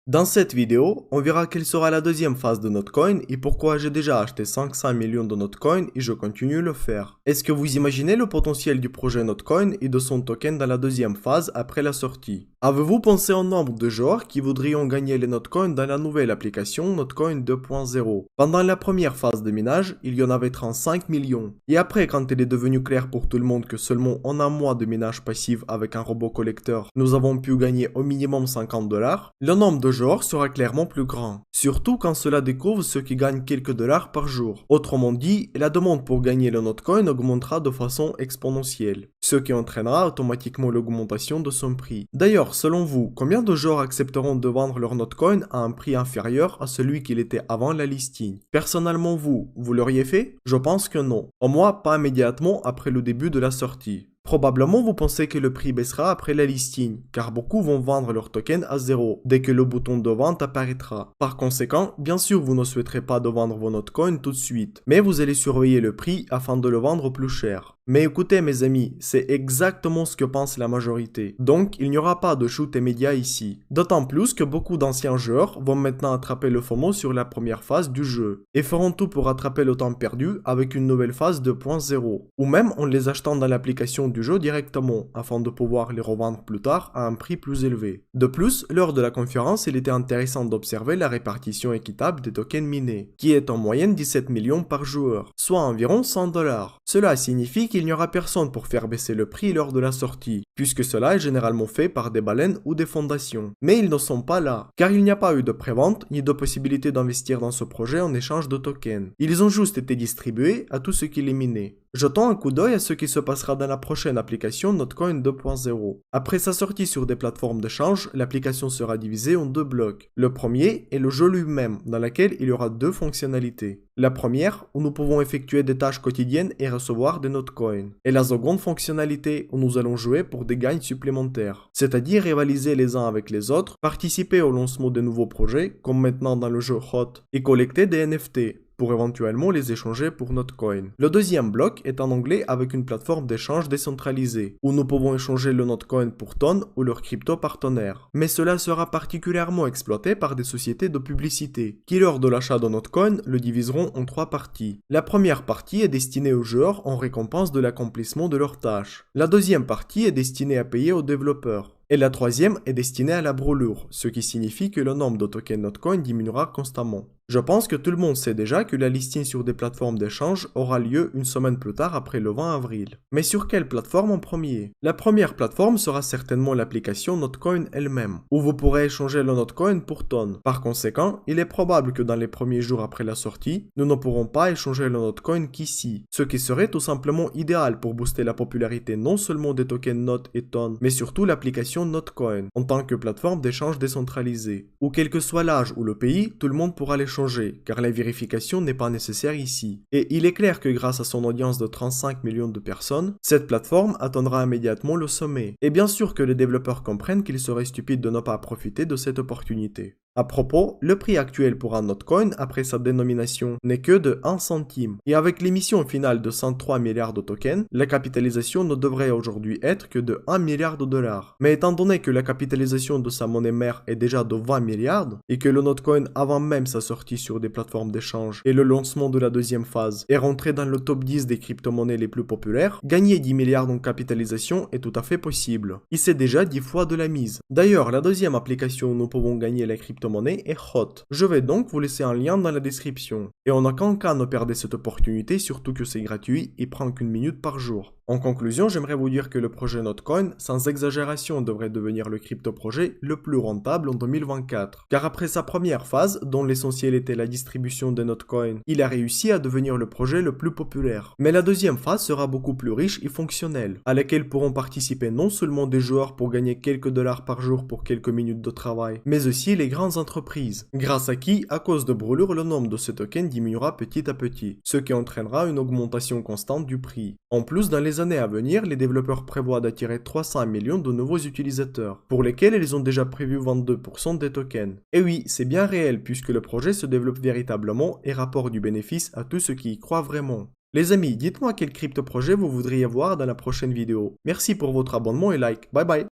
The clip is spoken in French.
Dans cette vidéo, on verra quelle sera la deuxième phase de Notcoin et pourquoi j'ai déjà acheté 500 millions de Notcoin et je continue le faire. Est-ce que vous imaginez le potentiel du projet Notcoin et de son token dans la deuxième phase après la sortie? Avez-vous pensé au nombre de joueurs qui voudrions gagner les Notcoin dans la nouvelle application Notcoin 2.0? Pendant la première phase de minage, il y en avait 35 millions. Et après, quand il est devenu clair pour tout le monde que seulement en un mois de minage passif avec un robot collecteur, nous avons pu gagner au minimum $50, le nombre de joueurs sera clairement plus grand. Surtout quand cela découvre ceux qui gagnent quelques dollars par jour. Autrement dit, la demande pour gagner le Notcoin augmentera de façon exponentielle, ce qui entraînera automatiquement l'augmentation de son prix. D'ailleurs, selon vous, combien de joueurs accepteront de vendre leur Notcoin à un prix inférieur à celui qu'il était avant la listing? Personnellement, vous l'auriez fait? Je pense que non. Au moins, pas immédiatement après le début de la sortie. Probablement vous pensez que le prix baissera après la listing, car beaucoup vont vendre leur token à zéro dès que le bouton de vente apparaîtra. Par conséquent, bien sûr vous ne souhaiterez pas de vendre vos Notcoin tout de suite, mais vous allez surveiller le prix afin de le vendre plus cher. Mais écoutez mes amis, c'est exactement ce que pense la majorité. Donc il n'y aura pas de shoot immédiat ici. D'autant plus que beaucoup d'anciens joueurs vont maintenant attraper le FOMO sur la première phase du jeu, et feront tout pour rattraper le temps perdu avec une nouvelle phase 2.0, ou même en les achetant dans l'application du jeu directement, afin de pouvoir les revendre plus tard à un prix plus élevé. De plus, lors de la conférence, il était intéressant d'observer la répartition équitable des tokens minés, qui est en moyenne 17 millions par joueur, soit environ $100. Cela signifie qu'il n'y aura personne pour faire baisser le prix lors de la sortie, puisque cela est généralement fait par des baleines ou des fondations. Mais ils ne sont pas là, car il n'y a pas eu de prévente ni de possibilité d'investir dans ce projet en échange de tokens. Ils ont juste été distribués à tous ceux qui les minaient. Jetons un coup d'œil à ce qui se passera dans la prochaine application Notcoin 2.0. Après sa sortie sur des plateformes d'échange, l'application sera divisée en deux blocs. Le premier est le jeu lui-même, dans lequel il y aura deux fonctionnalités. La première, où nous pouvons effectuer des tâches quotidiennes et recevoir des Notcoin. Et la seconde fonctionnalité, où nous allons jouer pour des gains supplémentaires. C'est-à-dire rivaliser les uns avec les autres, participer au lancement de nouveaux projets, comme maintenant dans le jeu Hot, et collecter des NFT pour éventuellement les échanger pour Notcoin. Le deuxième bloc est en anglais avec une plateforme d'échange décentralisée, où nous pouvons échanger le Notcoin pour tonnes ou leurs crypto partenaires. Mais cela sera particulièrement exploité par des sociétés de publicité, qui lors de l'achat de Notcoin le diviseront en trois parties. La première partie est destinée aux joueurs en récompense de l'accomplissement de leurs tâches. La deuxième partie est destinée à payer aux développeurs. Et la troisième est destinée à la brûlure, ce qui signifie que le nombre de tokens Notcoin diminuera constamment. Je pense que tout le monde sait déjà que la listing sur des plateformes d'échange aura lieu une semaine plus tard après le 20 avril. Mais sur quelle plateforme en premier? La première plateforme sera certainement l'application Notcoin elle-même, où vous pourrez échanger le Notcoin pour tonnes. Par conséquent, il est probable que dans les premiers jours après la sortie, nous ne pourrons pas échanger le Notcoin qu'ici, ce qui serait tout simplement idéal pour booster la popularité non seulement des tokens Not et Ton, mais surtout l'application Notcoin, en tant que plateforme d'échange décentralisée. Où quel que soit l'âge ou le pays, tout le monde pourra l'échanger, car la vérification n'est pas nécessaire ici. Et il est clair que grâce à son audience de 35 millions de personnes, cette plateforme atteindra immédiatement le sommet. Et bien sûr que les développeurs comprennent qu'il serait stupide de ne pas profiter de cette opportunité. À propos, le prix actuel pour un Notcoin après sa dénomination n'est que de 1 centime. Et avec l'émission finale de 103 milliards de tokens, la capitalisation ne devrait aujourd'hui être que de 1 milliard de dollars. Mais étant donné que la capitalisation de sa monnaie mère est déjà de 20 milliards, et que le Notcoin avant même sa sortie sur des plateformes d'échange et le lancement de la deuxième phase est rentré dans le top 10 des crypto-monnaies les plus populaires, gagner 10 milliards en capitalisation est tout à fait possible. Et c'est déjà 10 fois de la mise. D'ailleurs, la deuxième application où nous pouvons gagner la crypto-monnaie est Hot. Je vais donc vous laisser un lien dans la description. Et en aucun cas ne perdez cette opportunité, surtout que c'est gratuit et prend qu'une minute par jour. En conclusion, j'aimerais vous dire que le projet Notcoin, sans exagération, devrait devenir le crypto-projet le plus rentable en 2024. Car après sa première phase, dont l'essentiel était la distribution des Notcoin, il a réussi à devenir le projet le plus populaire. Mais la deuxième phase sera beaucoup plus riche et fonctionnelle, à laquelle pourront participer non seulement des joueurs pour gagner quelques dollars par jour pour quelques minutes de travail, mais aussi les grandes entreprises, grâce à qui, à cause de brûlures, le nombre de ces tokens diminuera petit à petit, ce qui entraînera une augmentation constante du prix. En plus, dans les années à venir, les développeurs prévoient d'attirer 300 millions de nouveaux utilisateurs, pour lesquels ils ont déjà prévu 22% des tokens. Et oui, c'est bien réel puisque le projet se développe véritablement et rapporte du bénéfice à tous ceux qui y croient vraiment. Les amis, dites-moi quel crypto projet vous voudriez voir dans la prochaine vidéo. Merci pour votre abonnement et like. Bye bye.